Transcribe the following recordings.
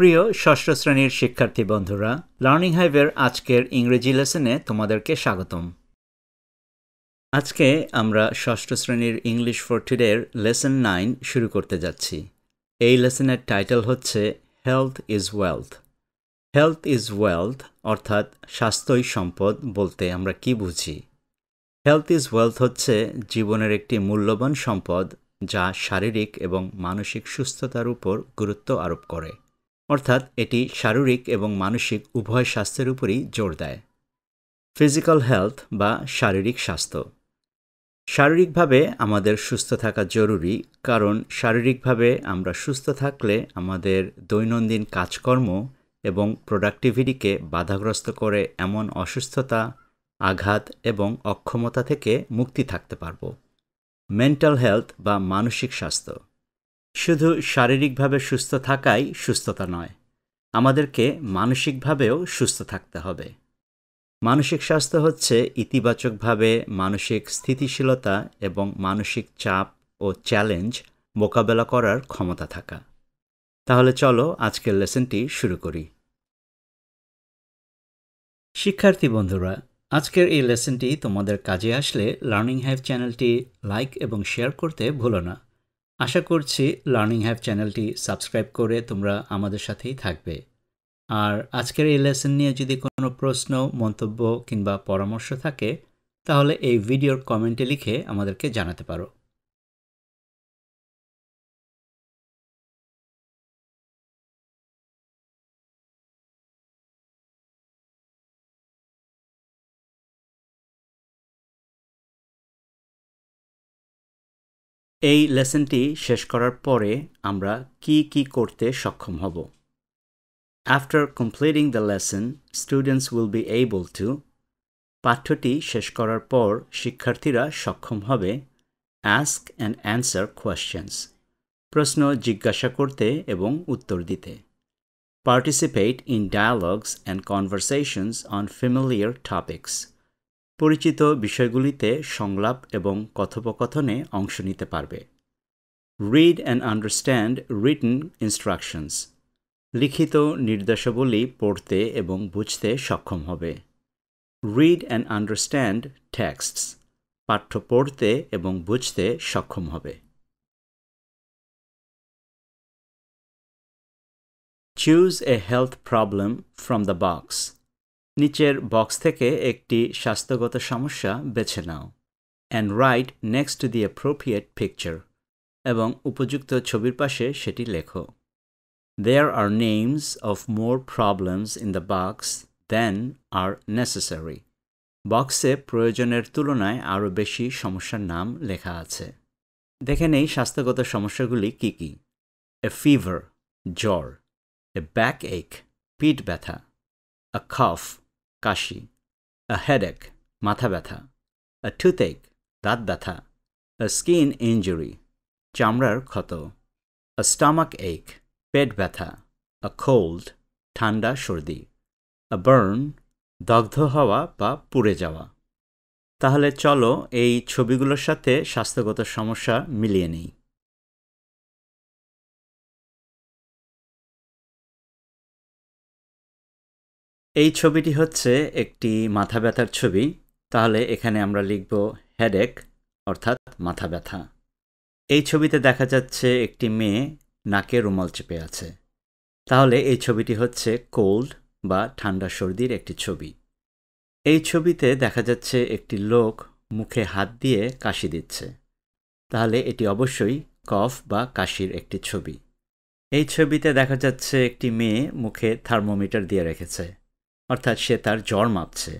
প্রিয় ষষ্ঠ শ্রেণীর শিক্ষার্থী বন্ধুরা, লার্নিং হাইভের আজকের ইংরেজি লেসনে তোমাদেরকে স্বাগতম। আজকে আমরা ষষ্ঠ শ্রেণীর ইংলিশ ফর টুডের লেসন 9 শুরু করতে যাচ্ছি। এই লেসনের টাইটেল হচ্ছে health is wealth. Health is wealth অর্থাৎ স্বাস্থ্যই সম্পদ বলতে আমরা কি বুঝি? হেলথ ইজ ওয়েলথ হচ্ছে জীবনের একটি মূল্যবান সম্পদ যা শারীরিক এবং মানসিক সুস্থতার উপর গুরুত্ব আরোপ করে। অর্থাৎ এটি শারীরিক এবং মানসিক উভয় স্বাস্থ্যের উপরই জোর দেয়। ফিজিক্যাল হেলথ বা শারীরিক স্বাস্থ্য। শারীরিকভাবে আমাদের সুস্থ থাকা জরুরি, কারণ শারীরিকভাবে আমরা সুস্থ থাকলে আমাদের দৈনন্দিন কাজকর্ম এবং প্রোডাক্টিভিটিকে বাধাগ্রস্ত করে এমন অসুস্থতা, আঘাত এবং অক্ষমতা থেকে মুক্তি থাকতে পারব। মেন্টাল হেলথ বা মানসিক স্বাস্থ্য। শুধু শারীরিকভাবে সুস্থ থাকাই সুস্থতা নয়, আমাদেরকে মানসিকভাবেও সুস্থ থাকতে হবে। মানসিক স্বাস্থ্য হচ্ছে ইতিবাচকভাবে মানসিক স্থিতিশীলতা এবং মানসিক চাপ ও চ্যালেঞ্জ মোকাবেলা করার ক্ষমতা থাকা। তাহলে চলো আজকের লেসনটি শুরু করি। শিক্ষার্থী বন্ধুরা, আজকের এই লেসনটি তোমাদের কাজে আসলে লার্নিং হাইভ চ্যানেলটি লাইক এবং শেয়ার করতে ভুলো না। আশা করছি লার্নিং হাইভ চ্যানেলটি সাবস্ক্রাইব করে তোমরা আমাদের সাথেই থাকবে। আর আজকের এই লেসন নিয়ে যদি কোনো প্রশ্ন, মন্তব্য কিংবা পরামর্শ থাকে তাহলে এই ভিডিওর কমেন্টে লিখে আমাদেরকে জানাতে পারো। এই লেসনটি শেষ করার পরে আমরা কি করতে সক্ষম হব? After completing the lesson, students will be able to পাঠ্যটি শেষ করার পর শিক্ষার্থীরা সক্ষম হবে ask and answer questions প্রশ্ন জিজ্ঞাসা করতে এবং উত্তর দিতে, participate in dialogues and conversations on familiar topics পরিচিত বিষয়গুলিতে সংলাপ এবং কথোপকথনে অংশ নিতে পারবে, read and understand written instructions লিখিত নির্দেশাবলী পড়তে এবং বুঝতে সক্ষম হবে, read and understand texts পাঠ্য পড়তে এবং বুঝতে সক্ষম হবে। Choose a health problem from the box নিচের বক্স থেকে একটি স্বাস্থ্যগত সমস্যা বেছে নাও and write next to the appropriate picture এবং উপযুক্ত ছবির পাশে সেটি লেখো। There are names of more problems in the box than are necessary বক্সে প্রয়োজনের তুলনায় আরও বেশি সমস্যার নাম লেখা আছে। দেখে নেই স্বাস্থ্যগত সমস্যাগুলি কি কি। A fever জ্বর, a backache পিঠ ব্যথা, a cough Kashi, a headache মাথা ব্যথা, a toothache দাঁত ব্যথা, a skin injury চামড়ার ক্ষত, a stomach ache পেট ব্যথা, a cold ঠান্ডা সর্দি, a burn দগ্ধ হওয়া বা পুড়ে যাওয়া। তাহলে চলো এই ছবিগুলোর সাথে স্বাস্থ্যগত সমস্যা মিলিয়ে নিই। এই ছবিটি হচ্ছে একটি মাথা ব্যথার ছবি। তাহলে এখানে আমরা লিখব হেডেক অর্থাৎ মাথা ব্যথা। এই ছবিতে দেখা যাচ্ছে একটি মেয়ে নাকে রুমাল চেপে আছে। তাহলে এই ছবিটি হচ্ছে কোল্ড বা ঠান্ডা সর্দির একটি ছবি। এই ছবিতে দেখা যাচ্ছে একটি লোক মুখে হাত দিয়ে কাশি দিচ্ছে। তাহলে এটি অবশ্যই কফ বা কাশির একটি ছবি। এই ছবিতে দেখা যাচ্ছে একটি মেয়ে মুখে থার্মোমিটার দিয়ে রেখেছে, অর্থাৎ সে তার জ্বর মাপছে।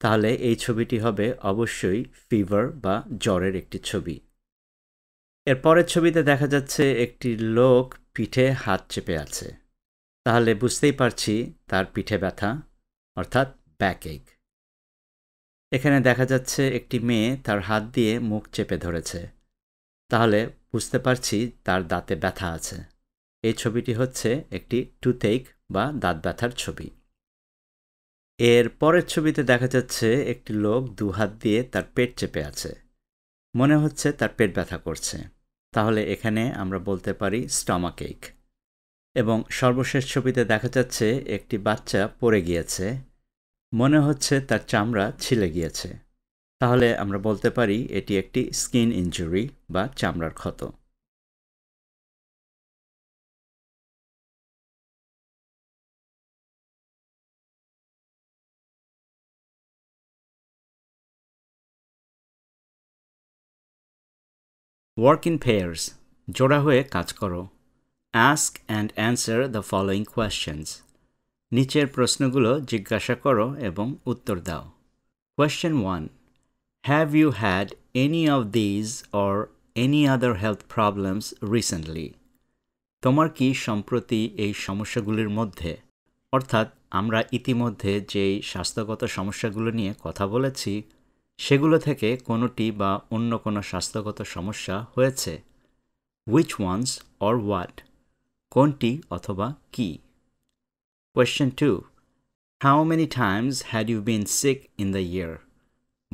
তাহলে এই ছবিটি হবে অবশ্যই ফিভার বা জ্বরের একটি ছবি। এর পরের ছবিতে দেখা যাচ্ছে একটি লোক পিঠে হাত চেপে আছে। তাহলে বুঝতেই পারছি তার পিঠে ব্যথা অর্থাৎ ব্যাকএক। এখানে দেখা যাচ্ছে একটি মেয়ে তার হাত দিয়ে মুখ চেপে ধরেছে। তাহলে বুঝতে পারছি তার দাঁতে ব্যথা আছে। এই ছবিটি হচ্ছে একটি টুথেক বা দাঁত ব্যথার ছবি। এর পরের ছবিতে দেখা যাচ্ছে একটি লোক দু হাত দিয়ে তার পেট চেপে আছে। মনে হচ্ছে তার পেট ব্যথা করছে। তাহলে এখানে আমরা বলতে পারি স্টমাক এক। এবং সর্বশেষ ছবিতে দেখা যাচ্ছে একটি বাচ্চা পড়ে গিয়েছে, মনে হচ্ছে তার চামড়া ছিলে গিয়েছে। তাহলে আমরা বলতে পারি এটি একটি স্কিন ইনজুরি বা চামড়ার ক্ষত। ওয়ার্ক ইন পেয়ার্স, জোড়া হয়ে কাজ করো। Ask and answer the following questions, নিচের প্রশ্নগুলো জিজ্ঞাসা করো এবং উত্তর দাও। Question 1. Have you had any of these or any other health problems recently? তোমার কি সম্প্রতি এই সমস্যাগুলির মধ্যে, অর্থাৎ আমরা ইতিমধ্যে যেই স্বাস্থ্যগত সমস্যাগুলো নিয়ে কথা বলেছি সেগুলো থেকে কোনোটি বা অন্য কোনো স্বাস্থ্যগত সমস্যা হয়েছে? Which ones or what? কোনটি অথবা কি? Question 2. How many times had you been sick in the year?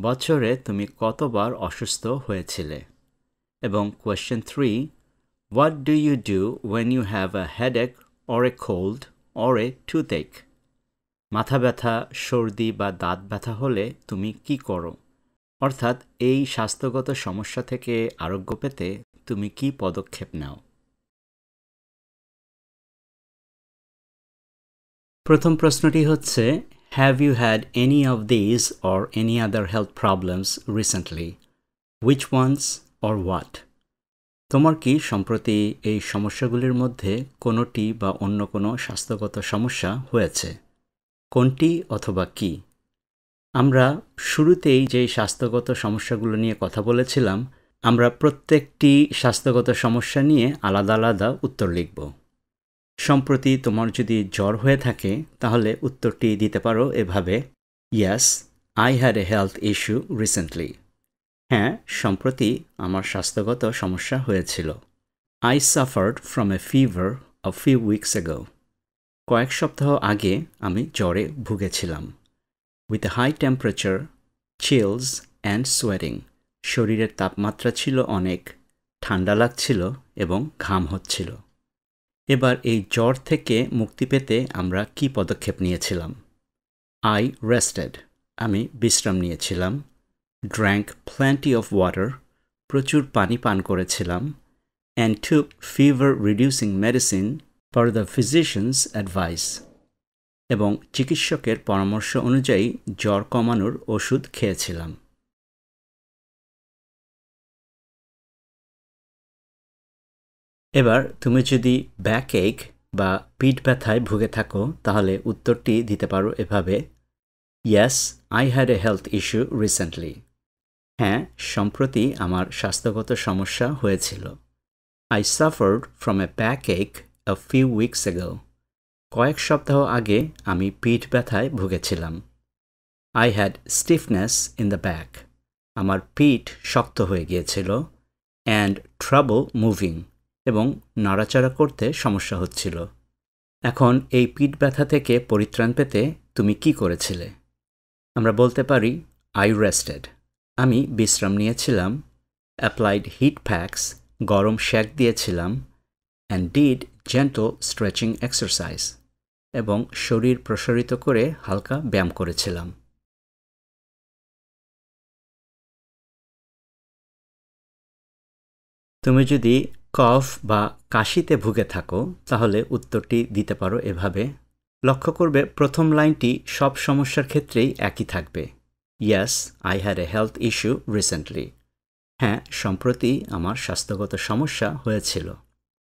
বছরে তুমি কতবার অসুস্থ হয়েছিলে? এবং Question 3. What do you do when you have a headache or a cold or a toothache? মাথা ব্যথা, সর্দি বা দাঁত ব্যথা হলে তুমি কি করো? অর্থাৎ এই স্বাস্থ্যগত সমস্যা থেকে আরোগ্য পেতে তুমি কি পদক্ষেপ নাও? প্রথম প্রশ্নটি হচ্ছে, Have you had any of these or any other health problems recently? Which ones or what? তোমার কি সম্প্রতি এই সমস্যাগুলির মধ্যে কোনোটি বা অন্য কোনো স্বাস্থ্যগত সমস্যা হয়েছে? কোনটি অথবা কি? আমরা শুরুতেই যেই স্বাস্থ্যগত সমস্যাগুলো নিয়ে কথা বলেছিলাম, আমরা প্রত্যেকটি স্বাস্থ্যগত সমস্যা নিয়ে আলাদা আলাদা উত্তর লিখব। সম্প্রতি তোমার যদি জ্বর হয়ে থাকে তাহলে উত্তরটি দিতে পারো এভাবে, Yes, I had a health issue recently. হ্যাঁ, সম্প্রতি আমার স্বাস্থ্যগত সমস্যা হয়েছিল। I suffered from a fever a few weeks ago. কয়েক সপ্তাহ আগে আমি জ্বরে ভুগেছিলাম। With a high temperature, chills and sweating. শরীরের তাপমাত্রা ছিল অনেক, ঠান্ডা লাগছিল এবং ঘাম হচ্ছিল। এবার এই জ্বর থেকে মুক্তি পেতে আমরা কি পদক্ষেপ নিয়েছিলাম? I rested. আমি বিশ্রাম নিয়েছিলাম। Drank plenty of water. প্রচুর পানি পান করেছিলাম। And took fever-reducing medicine per the physician's advice. এবং চিকিৎসকের পরামর্শ অনুযায়ী জ্বর কমানোর ওষুধ খেয়েছিলাম। এবার তুমি যদি ব্যাকএক বা পিঠ ব্যথায় ভুগে থাকো তাহলে উত্তরটি দিতে পারো এভাবে, Yes, I had a health issue recently. হ্যাঁ, সম্প্রতি আমার স্বাস্থ্যগত সমস্যা হয়েছিল। I suffered from a backache a few weeks ago. কয়েক সপ্তাহ আগে আমি পিঠ ব্যথায় ভুগেছিলাম। I had stiffness in the back. আমার পিঠ শক্ত হয়ে গিয়েছিল। And trouble moving. এবং নাড়াচাড়া করতে সমস্যা হচ্ছিল। এখন এই পিঠ ব্যথা থেকে পরিত্রাণ পেতে তুমি কি করেছিলে? আমরা বলতে পারি, I rested. আমি বিশ্রাম নিয়েছিলাম। Applied heat packs. গরম শ্যাক দিয়েছিলাম। And did gentle stretching exercise. এবং শরীর প্রসারিত করে হালকা ব্যায়াম করেছিলাম। তুমি যদি কফ বা কাশিতে ভুগে থাকো তাহলে উত্তরটি দিতে পারো এভাবে। লক্ষ্য করবে প্রথম লাইনটি সব সমস্যার ক্ষেত্রেই একই থাকবে। Yes, I had a health issue recently. হ্যাঁ, সম্প্রতি আমার স্বাস্থ্যগত সমস্যা হয়েছিল।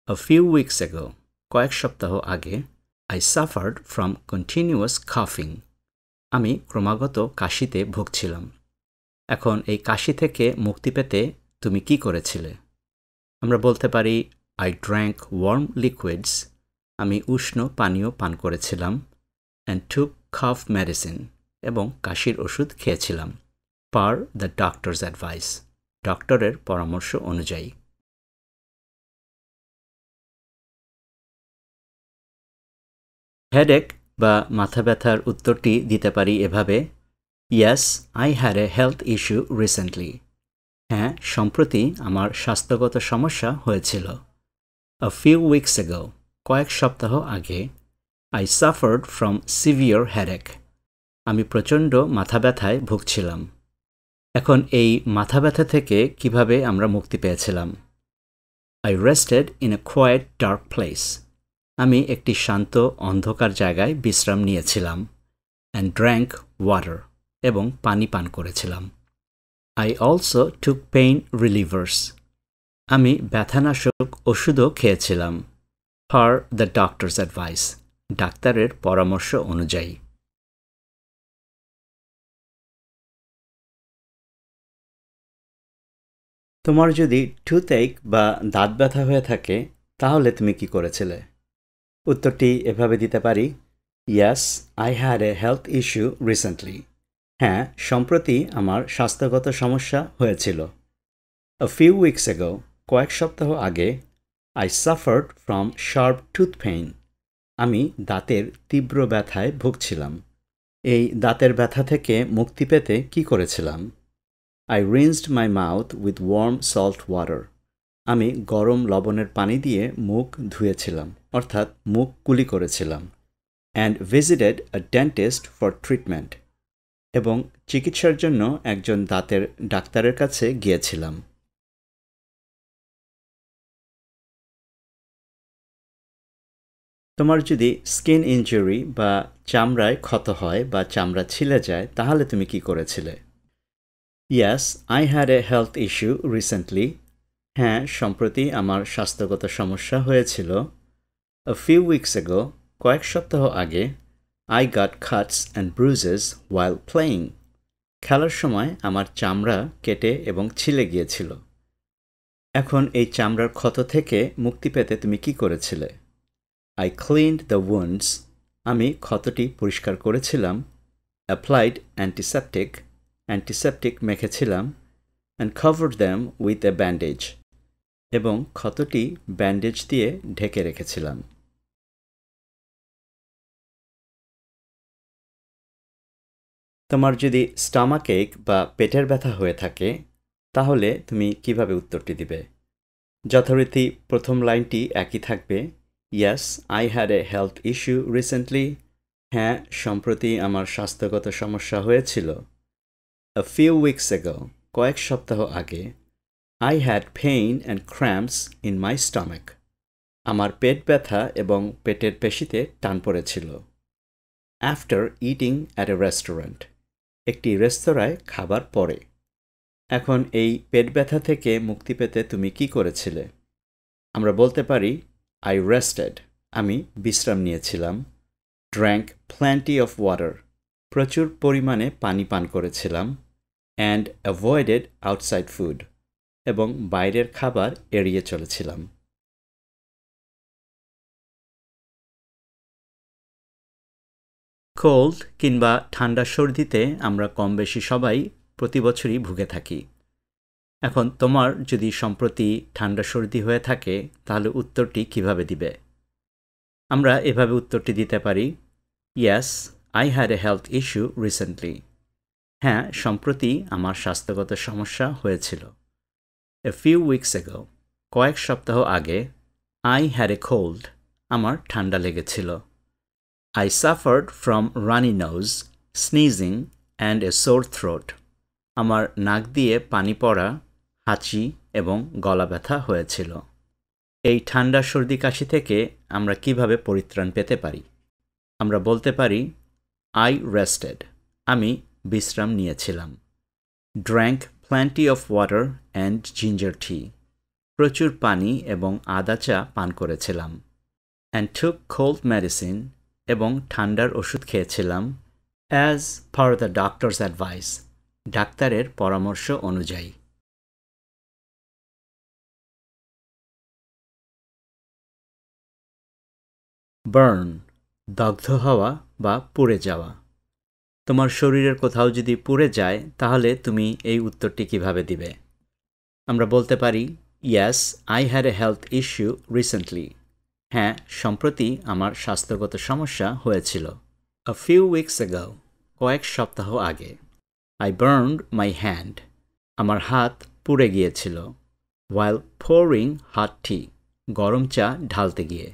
A few weeks ago. কয়েক সপ্তাহ আগে। I suffered from continuous coughing. আমি ক্রমাগত কাশিতে ভুগছিলাম। এখন এই কাশি থেকে মুক্তি পেতে তুমি কি করেছিলে? আমরা বলতে পারি, I drank warm liquids. আমি উষ্ণ পানীয় পান করেছিলাম। And took cough medicine. এবং কাশির ওষুধ খেয়েছিলাম। Per the doctor's advice. ডক্টরের পরামর্শ অনুযায়ী। হেডেক বা মাথা ব্যথার উত্তরটি দিতে পারি এভাবে, Yes, I had a health issue recently. হ্যাঁ, সম্প্রতি আমার স্বাস্থ্যগত সমস্যা হয়েছিল। A few weeks ago. কয়েক সপ্তাহ আগে I suffered from severe headache. আমি প্রচণ্ড মাথা ব্যথায় ভুগছিলাম। এখন এই মাথা ব্যথা থেকে কিভাবে আমরা মুক্তি পেয়েছিলাম? I rested in a quiet dark place. আমি একটি শান্ত অন্ধকার জায়গায় বিশ্রাম নিয়েছিলাম and drank water এবং পানি পান করেছিলাম। I also took pain relievers. আমি ব্যথানাশক ওষুধও খেয়েছিলাম per the doctor's advice. ডাক্তারের পরামর্শ অনুযায়ী। তোমার যদি টুথএক বা দাঁত ব্যথা হয়ে থাকে তাহলে তুমি কি করেছিলে? উত্তরটি এভাবে দিতে পারি, Yes, I had a health issue recently. হ্যাঁ, সম্প্রতি আমার স্বাস্থ্যগত সমস্যা হয়েছিল। A few weeks ago, কয়েক সপ্তাহ আগে, I suffered from sharp tooth pain. আমি দাঁতের তীব্র ব্যথায় ভুগছিলাম। এই দাঁতের ব্যথা থেকে মুক্তি পেতে কি করেছিলাম? I rinsed my mouth with warm salt water. আমি গরম লবণের পানি দিয়ে মুখ ধুয়েছিলাম, অর্থাৎ মুখ কুলি করেছিলাম। And visited a dentist for treatment. এবং চিকিৎসার জন্য একজন দাঁতের ডাক্তারের কাছে গিয়েছিলাম। তোমার যদি স্কিন ইনজুরি বা চামড়ায় ক্ষত হয় বা চামড়া ছিলে যায় তাহলে তুমি কি করেছিলে? Yes, I had a health issue recently. হ্যাঁ, সম্প্রতি আমার স্বাস্থ্যগত সমস্যা হয়েছিল। A few weeks ago, কয়েক সপ্তাহ আগে, I got cuts and bruises while playing. খেলার সময় আমার চামড়া কেটে এবং ছিলে গিয়েছিল। এখন এই চামড়ার ক্ষত থেকে মুক্তি পেতে তুমি কি করেছিলে? I cleaned the wounds. আমি ক্ষতটি পরিষ্কার করেছিলাম। Applied antiseptic মেখেছিলাম and covered them with a bandage. এবং ক্ষতটি ব্যান্ডেজ দিয়ে ঢেকে রেখেছিলাম। তোমার যদি স্টমাক এক বা পেটের ব্যথা হয়ে থাকে তাহলে তুমি কিভাবে উত্তরটি দিবে? যথারীতি প্রথম লাইনটি একই থাকবে, Yes, I had a health issue recently. হ্যাঁ, সম্প্রতি আমার স্বাস্থ্যগত সমস্যা হয়েছিল। A few weeks ago, কয়েক সপ্তাহ আগে, I had pain and cramps in my stomach. আমার পেট ব্যথা এবং পেটের পেশিতে টান পড়েছিল। After eating at a restaurant. একটি রেস্তোরাঁয় খাবার পরে। এখন এই পেট ব্যথা থেকে মুক্তি পেতে তুমি কি করেছিলে? আমরা বলতে পারি, I rested. আমি বিশ্রাম নিয়েছিলাম। Drank plenty of water. প্রচুর পরিমাণে পানি পান করেছিলাম। And avoided outside food. এবং বাইরের খাবার এড়িয়ে চলেছিলাম। কোল্ড কিংবা ঠান্ডা সর্দিতে আমরা কম বেশি সবাই প্রতি বছরই ভুগে থাকি। এখন তোমার যদি সম্প্রতি ঠান্ডা সর্দি হয়ে থাকে তাহলে উত্তরটি কিভাবে দিবে? আমরা এভাবে উত্তরটি দিতে পারি, Yes, I had a health issue recently. হ্যাঁ, সম্প্রতি আমার স্বাস্থ্যগত সমস্যা হয়েছিল। A few weeks ago. কয়েক সপ্তাহ আগে, I had a cold. আমার ঠান্ডা লেগেছিল। I suffered from runny nose, sneezing and a sore throat. আমার নাক দিয়ে পানি পড়া, হাঁচি এবং গলা ব্যথা হয়েছিল। এই ঠান্ডা সর্দি কাশি থেকে আমরা কিভাবে পরিত্রাণ পেতে পারি? আমরা বলতে পারি, I rested. আমি বিশ্রাম নিয়েছিলাম। Drank plenty of water and ginger tea. প্রচুর পানি এবং আদা চা পান করেছিলাম। And took cold medicine. এবং ঠান্ডার ওষুধ খেয়েছিলাম as per the doctor's advice. ডাক্তারের পরামর্শ অনুযায়ী। বার্ন, দগ্ধ হওয়া বা পুড়ে যাওয়া। তোমার শরীরের কোথাও যদি পুড়ে যায় তাহলে তুমি এই উত্তরটি কিভাবে দিবে? আমরা বলতে পারি, Yes, I had a health issue recently. হ্যাঁ, সম্প্রতি আমার স্বাস্থ্যগত সমস্যা হয়েছিল। A few weeks ago. কয়েক সপ্তাহ আগে। I burned my hand. আমার হাত পুড়ে গিয়েছিল। While pouring hot tea. গরম চা ঢালতে গিয়ে।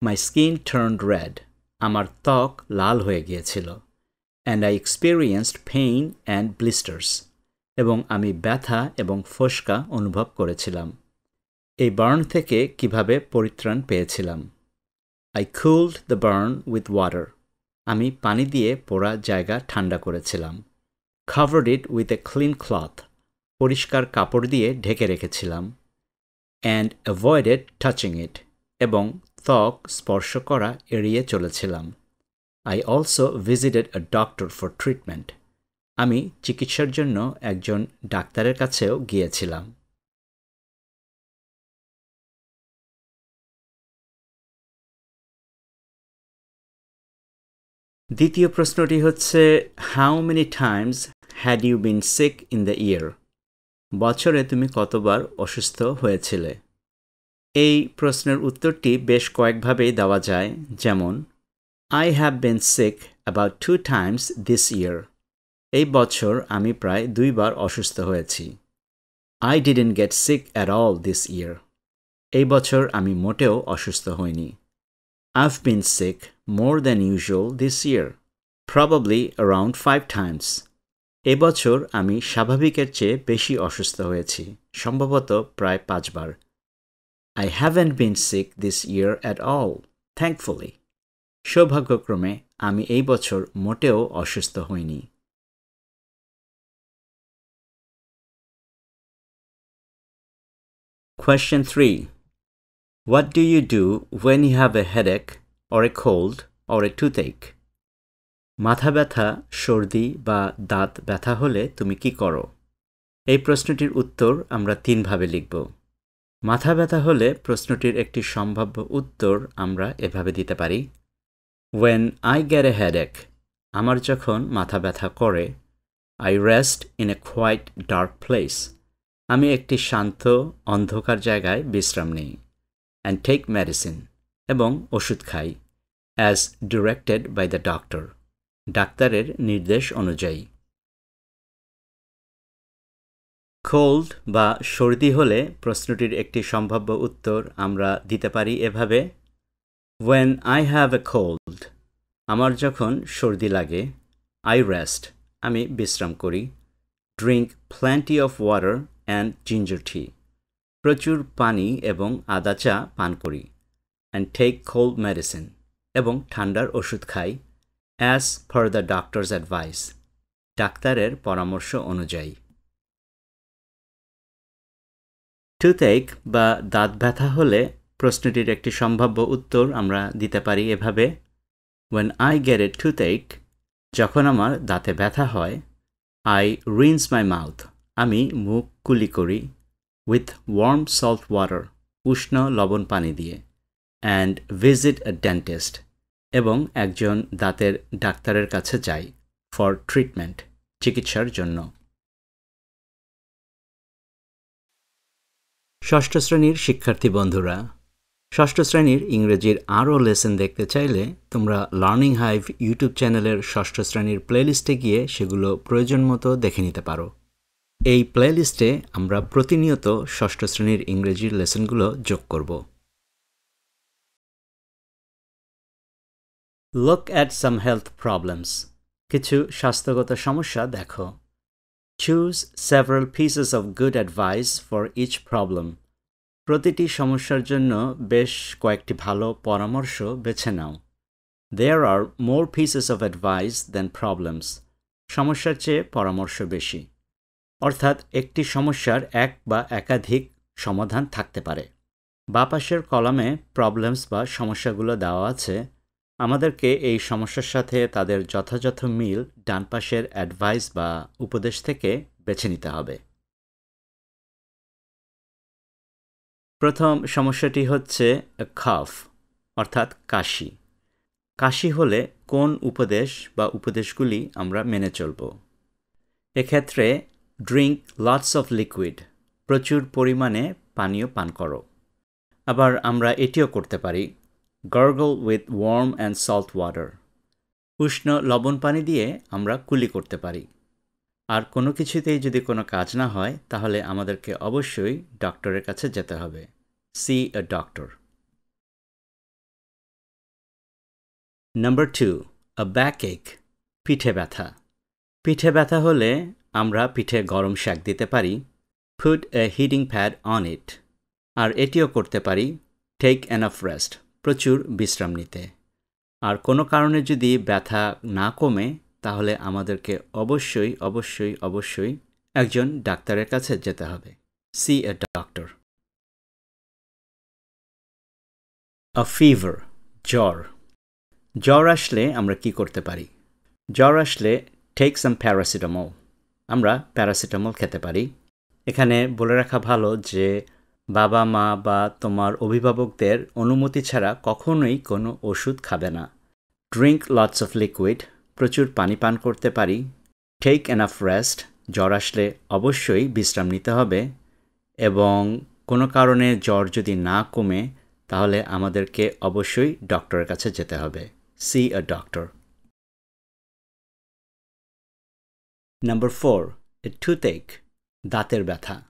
My skin turned red. আমার ত্বক লাল হয়ে গিয়েছিল। And I experienced pain and blisters. এবং আমি ব্যথা এবং ফোস্কা অনুভব করেছিলাম। এই বার্ন থেকে কিভাবে পরিত্রাণ পেয়েছিলাম? I cooled the burn with water. আমি পানি দিয়ে পোড়া জায়গা ঠান্ডা করেছিলাম। Covered it with a clean cloth. পরিষ্কার কাপড় দিয়ে ঢেকে রেখেছিলাম। And avoided touching it. এবং ত্বক স্পর্শ করা এড়িয়ে চলেছিলাম। I also visited a doctor for treatment. আমি চিকিৎসার জন্য একজন ডাক্তারের কাছেও গিয়েছিলাম। দ্বিতীয় প্রশ্নটি হচ্ছে How many times had you been sick in the year? বছরে তুমি কতবার অসুস্থ হয়েছিলে? এই প্রশ্নের উত্তরটি বেশ কয়েকভাবেই দেওয়া যায়, যেমন I have been sick about 2 times this year. এই বছর আমি প্রায় 2 বার অসুস্থ হয়েছি। I didn't get sick at all this year. এই বছর আমি মোটেও অসুস্থ হইনি। I've been sick more than usual this year, probably around 5 times. এই বছর আমি স্বাভাবিকের চেয়ে বেশি অসুস্থ হয়েছি, সম্ভবত প্রায় 5 বার। I haven't been sick this year at all, thankfully. সৌভাগ্যক্রমে আমি এই বছর মোটেও অসুস্থ হইনি। Question 3. What do you do when you have a headache or a cold or a toothache? মাথা ব্যথা, সর্দি বা দাঁত ব্যথা হলে তুমি কি করো? এই প্রশ্নটির উত্তর আমরা 3 ভাবে লিখব। মাথা ব্যথা হলে প্রশ্নটির একটি সম্ভাব্য উত্তর আমরা এভাবে দিতে পারি। When I get a headache, আমার যখন মাথা ব্যথা করে, I rest in a quiet dark place. আমি একটি শান্ত অন্ধকার জায়গায় বিশ্রাম নিই। And take medicine. এবং ওষুধ খাই। As directed by the doctor. ডাক্তারের নির্দেশ অনুযায়ী। কোল্ড বা সর্দি হলে প্রশ্নটির একটি সম্ভাব্য উত্তর আমরা দিতে পারি এভাবে। When I have a cold, আমার যখন সর্দি লাগে, I rest, আমি বিশ্রাম করি। Drink plenty of water and ginger tea. প্রচুর পানি এবং আদা চা পান করি। And take cold medicine. এবং ঠান্ডার ওষুধ খাই। As per the doctor's advice. ডাক্তারের পরামর্শ অনুযায়ী। Toothache বা দাঁত ব্যথা হলে প্রশ্নটির একটি সম্ভাব্য উত্তর আমরা দিতে পারি এভাবে। When I get a toothache, যখন আমার দাঁতে ব্যথা হয়, I rinse my mouth. আমি মুখ কুলি করি। With warm salt water. উষ্ণ লবণ পানি দিয়ে। And visit a dentist. এবং একজন দাঁতের ডাক্তারের কাছে যাই। For treatment. চিকিৎসার জন্য। ষষ্ঠ শ্রেণীর শিক্ষার্থী বন্ধুরা, ষষ্ঠ শ্রেণীর ইংরেজির আরও লেসন দেখতে চাইলে তোমরা লার্নিং হাইভ ইউটিউব চ্যানেলের ষষ্ঠ শ্রেণীর প্লেলিস্টে গিয়ে সেগুলো প্রয়োজন মতো দেখে নিতে পারো। এই প্লেলিস্টে আমরা প্রতিনিয়ত ষষ্ঠ শ্রেণীর ইংরেজির লেসনগুলো যোগ করব। Look at some health problems. কিছু স্বাস্থ্যগত সমস্যা দেখো। Choose several pieces of good advice for each problem. প্রতিটি সমস্যার জন্য বেশ কয়েকটি ভালো পরামর্শ বেছে নাও। There are more pieces of advice than problems. সমস্যার চেয়ে পরামর্শ বেশি। অর্থাৎ একটি সমস্যার এক বা একাধিক সমাধান থাকতে পারে। বাঁ পাশের কলামে প্রবলেমস বা সমস্যাগুলো দেওয়া আছে। আমাদেরকে এই সমস্যার সাথে তাদের যথাযথ মিল ডান পাশের অ্যাডভাইস বা উপদেশ থেকে বেছে নিতে হবে। প্রথম সমস্যাটি হচ্ছে cough, অর্থাৎ কাশি। কাশি হলে কোন উপদেশ বা উপদেশগুলি আমরা মেনে চলব? এক্ষেত্রে ড্রিঙ্ক লটস অফ লিকুইড, প্রচুর পরিমাণে পানীয় পান করো। আবার আমরা এটিও করতে পারি, gargle with warm and salt water. উষ্ণ লবণ পানি দিয়ে আমরা কুলি করতে পারি। আর কোনো কিছুতেই যদি কোনো কাজ না হয় তাহলে আমাদেরকে অবশ্যই ডক্টরের কাছে যেতে হবে। See a doctor. Number 2, a backache, পিঠে ব্যথা। পিঠে ব্যথা হলে আমরা পিঠে গরম শাক দিতে পারি, put a heating pad on it। আর এটিও করতে পারি, take enough rest, প্রচুর বিশ্রাম নিতে। আর কোনো কারণে যদি ব্যথা না কমে তাহলে আমাদেরকে অবশ্যই একজন ডাক্তারের কাছে যেতে হবে। See a doctor. A fever, জ্বর। জ্বর আসলে আমরা কি করতে পারি? জ্বর আসলে take some paracetamol, আমরা প্যারাসিটামল খেতে পারি। এখানে বলে রাখা ভালো যে বাবা মা বা তোমার অভিভাবকদের অনুমতি ছাড়া কখনোই কোনো ওষুধ খাবে না। Drink lots of liquid, প্রচুর পানি পান করতে পারি। Take enough rest, জ্বর আসলে অবশ্যই বিশ্রাম নিতে হবে। এবং কোনো কারণে জ্বর যদি না কমে তাহলে আমাদেরকে অবশ্যই ডক্টরের কাছে যেতে হবে। See a doctor. Number 4, a toothache, দাঁতের ব্যথা।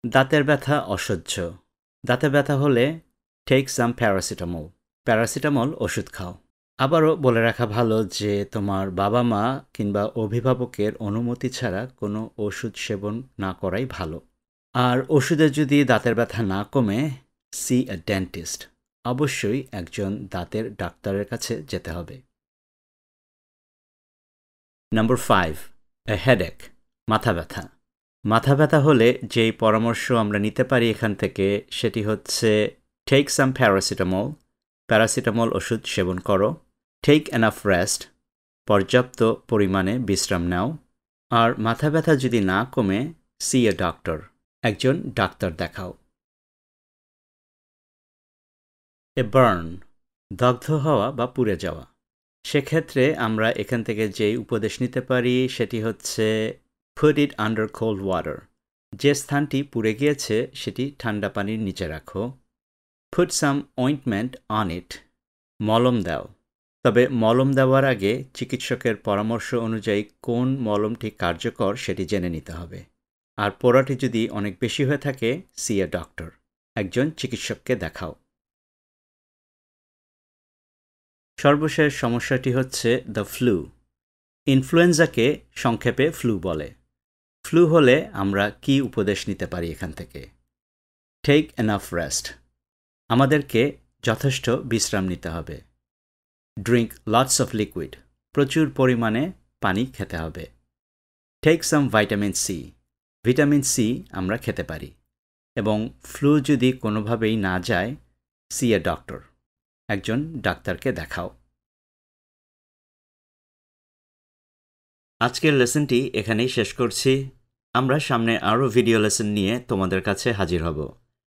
দাঁতের ব্যথা অসহ্য। দাঁতের ব্যথা হলে take some paracetamol, প্যারাসিটামল ওষুধ খাও। আবারও বলে রাখা ভালো যে তোমার বাবা মা কিংবা অভিভাবকের অনুমতি ছাড়া কোনো ওষুধ সেবন না করাই ভালো। আর ওষুধে যদি দাঁতের ব্যথা না কমে, see a dentist, অবশ্যই একজন দাঁতের ডাক্তারের কাছে যেতে হবে। Number 5, a headache, মাথা ব্যথা। মাথা ব্যথা হলে যেই পরামর্শ আমরা নিতে পারি এখান থেকে সেটি হচ্ছে take some paracetamol, প্যারাসিটামল ওষুধ সেবন করো। Take enough rest, পর্যাপ্ত পরিমাণে বিশ্রাম নাও। আর মাথা ব্যথা যদি না কমে, see a doctor, একজন ডাক্তার দেখাও। A burn, দগ্ধ হওয়া বা পুড়ে যাওয়া। সেক্ষেত্রে আমরা এখান থেকে যেই উপদেশ নিতে পারি সেটি হচ্ছে put it under cold water, যে স্থানটি পুড়ে গিয়েছে সেটি ঠান্ডা পানির নিচে রাখো। Put some ointment on it, মলম দাও। তবে মলম দেওয়ার আগে চিকিৎসকের পরামর্শ অনুযায়ী কোন মলমটি কার্যকর সেটি জেনে নিতে হবে। আর পোড়াটি যদি অনেক বেশি হয়ে থাকে, see a doctor, একজন চিকিৎসককে দেখাও। সর্বশেষ সমস্যাটি হচ্ছে দ্য ফ্লু। ইনফ্লুয়েঞ্জাকে সংক্ষেপে ফ্লু বলে। ফ্লু হলে আমরা কি উপদেশ নিতে পারি এখান থেকে? টেক এনাফ রেস্ট, আমাদেরকে যথেষ্ট বিশ্রাম নিতে হবে। ড্রিঙ্ক লটস অফ লিকুইড, প্রচুর পরিমাণে পানি খেতে হবে। Take some vitamin C, vitamin C আমরা খেতে পারি। এবং ফ্লু যদি কোনোভাবেই না যায়, সি এ ডক্টর, একজন ডাক্তারকে দেখাও। আজকের লেসনটি এখানেই শেষ করছি। আমরা সামনে আরও ভিডিও লেসন নিয়ে তোমাদের কাছে হাজির হব।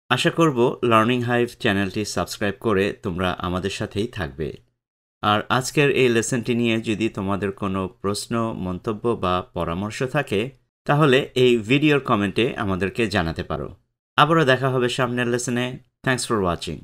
আশা করব লার্নিং হাইভ চ্যানেলটি সাবস্ক্রাইব করে তোমরা আমাদের সাথেই থাকবে। আর আজকের এই লেসনটি নিয়ে যদি তোমাদের কোনো প্রশ্ন, মন্তব্য বা পরামর্শ থাকে তাহলে এই ভিডিওর কমেন্টে আমাদেরকে জানাতে পারো। আবারও দেখা হবে সামনের লেসনে। Thanks for watching.